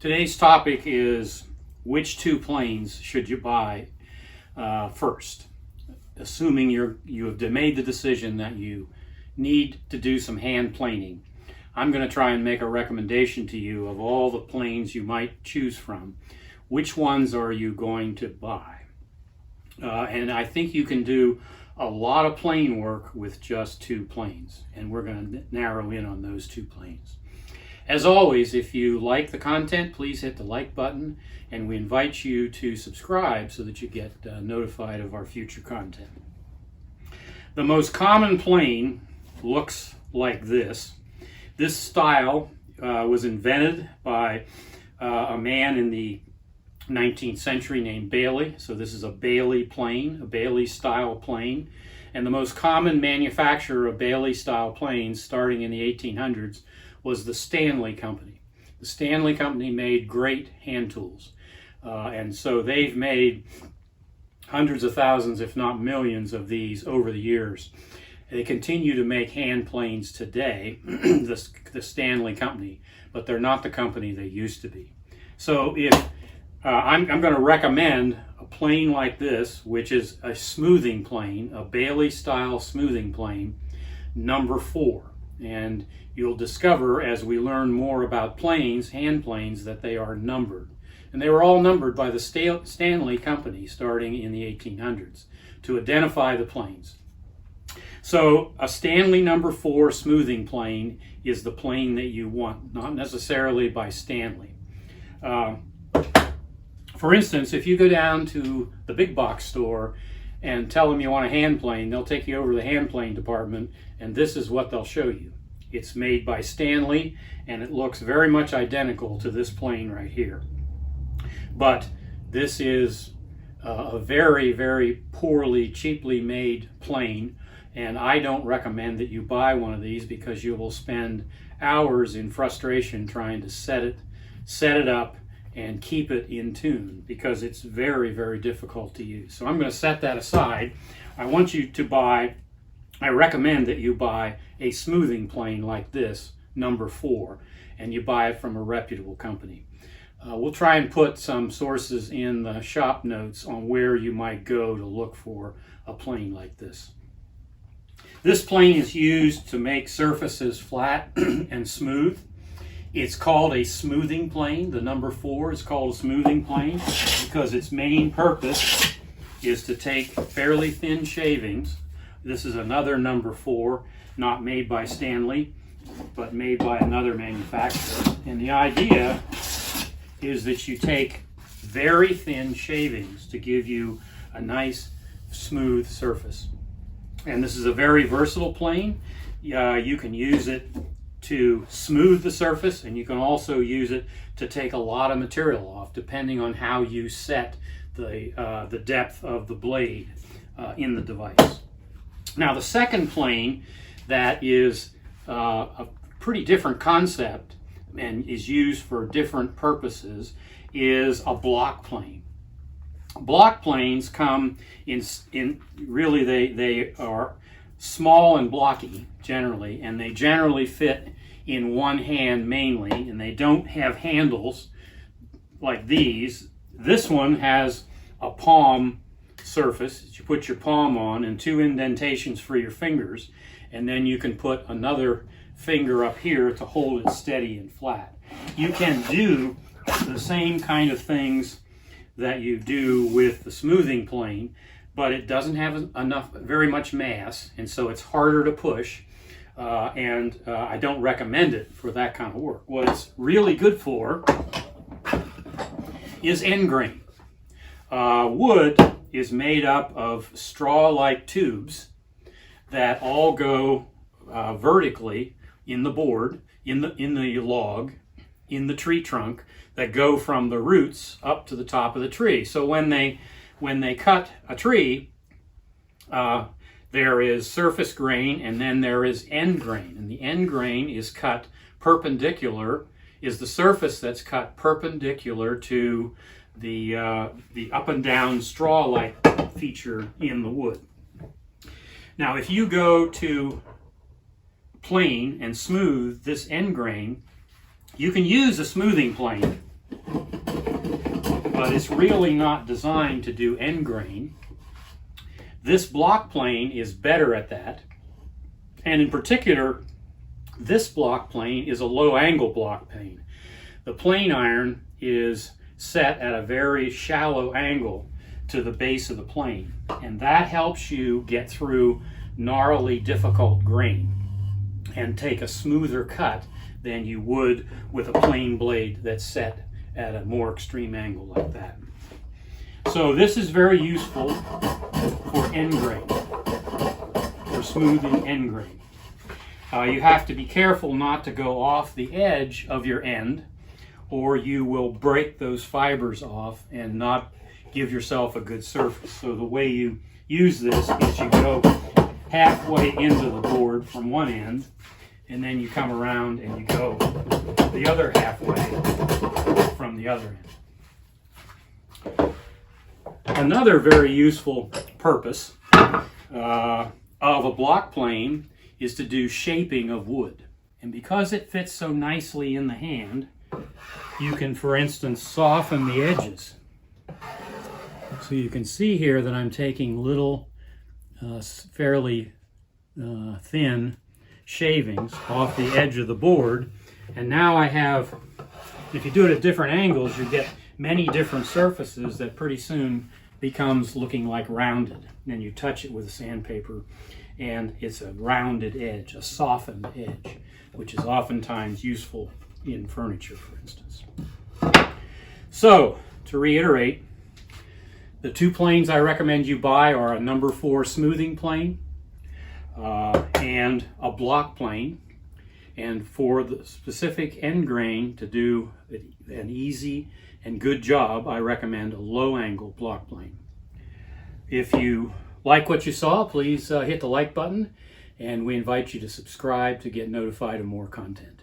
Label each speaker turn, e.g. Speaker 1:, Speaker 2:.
Speaker 1: Today's topic is which two planes should you buy first, assuming you have made the decision that you need to do some hand planing. I'm going to try and make a recommendation to you of all the planes you might choose from. Which ones are you going to buy? And I think you can do a lot of plane work with just two planes, and we're going to narrow in on those two planes. As always, if you like the content, please hit the like button, and we invite you to subscribe so that you get notified of our future content. The most common plane looks like this. This style was invented by a man in the 19th century named Bailey. So this is a Bailey plane, a Bailey style plane. And the most common manufacturer of Bailey style planes starting in the 1800s was the Stanley Company. The Stanley Company made great hand tools. And so they've made hundreds of thousands, if not millions, of these over the years. They continue to make hand planes today, the Stanley Company, but they're not the company they used to be. So if I'm going to recommend a plane like this, which is a smoothing plane, a Bailey style smoothing plane, number 4. And you'll discover as we learn more about planes, hand planes, that they are numbered. And they were all numbered by the Stanley Company starting in the 1800s to identify the planes. So a Stanley number 4 smoothing plane is the plane that you want, not necessarily by Stanley. For instance, if you go down to the big box store and tell them you want a hand plane, they'll take you over to the hand plane department, and this is what they'll show you. It's made by Stanley, and it looks very much identical to this plane right here. But this is a very, very poorly, cheaply made plane, and I don't recommend that you buy one of these because you will spend hours in frustration trying to set it up, and keep it in tune, because it's very, very difficult to use. So I'm going to set that aside. I recommend that you buy a smoothing plane like this, number 4, and you buy it from a reputable company. We'll try and put some sources in the shop notes on where you might go to look for a plane like this. This plane is used to make surfaces flat and smooth. It's called a smoothing plane. The number 4 is called a smoothing plane because its main purpose is to take fairly thin shavings. This is another number 4, not made by Stanley, but made by another manufacturer. And the idea is that you take very thin shavings to give you a nice, smooth surface. And this is a very versatile plane. You can use it to smooth the surface, and you can also use it to take a lot of material off, depending on how you set the depth of the blade in the device. Now, the second plane that is a pretty different concept and is used for different purposes is a block plane. Block planes come in really they are small and blocky generally, and they generally fit in one hand mainly, and they don't have handles like these. This one has a palm surface that you put your palm on and 2 indentations for your fingers, and then you can put another finger up here to hold it steady and flat. You can do the same kind of things that you do with the smoothing plane, but it doesn't have very much mass, and so it's harder to push, and I don't recommend it for that kind of work. What it's really good for is end grain. Wood is made up of straw-like tubes that all go vertically in the board, in the log, in the tree trunk, that go from the roots up to the top of the tree. So when they cut a tree, there is surface grain, and then there is end grain. And the end grain is cut perpendicular, is the surface that's cut perpendicular to the up and down straw-like feature in the wood. Now, if you go to plane and smooth this end grain, you can use a smoothing plane but it's really not designed to do end grain. This block plane is better at that. And in particular, this block plane is a low angle block plane. The plane iron is set at a very shallow angle to the base of the plane, and that helps you get through gnarly, difficult grain and take a smoother cut than you would with a plain blade that's set at a more extreme angle like that. So this is very useful for end grain, for smoothing end grain. You have to be careful not to go off the edge of your end, or you will break those fibers off and not give yourself a good surface. So the way you use this is you go halfway into the board from one end, and then you come around and you go the other halfway from the other end. Another very useful purpose of a block plane is to do shaping of wood. And because it fits so nicely in the hand, you can, for instance, soften the edges. So you can see here that I'm taking little, fairly thin shavings off the edge of the board. And now I have, if you do it at different angles, you get many different surfaces that pretty soon becomes looking like rounded. And then you touch it with a sandpaper and it's a rounded edge, a softened edge, which is oftentimes useful in furniture, for instance. So, to reiterate, the two planes I recommend you buy are a number 4 smoothing plane and a block plane. And for the specific end grain to do an easy and good job, I recommend a low angle block plane. If you like what you saw, please hit the like button, and we invite you to subscribe to get notified of more content.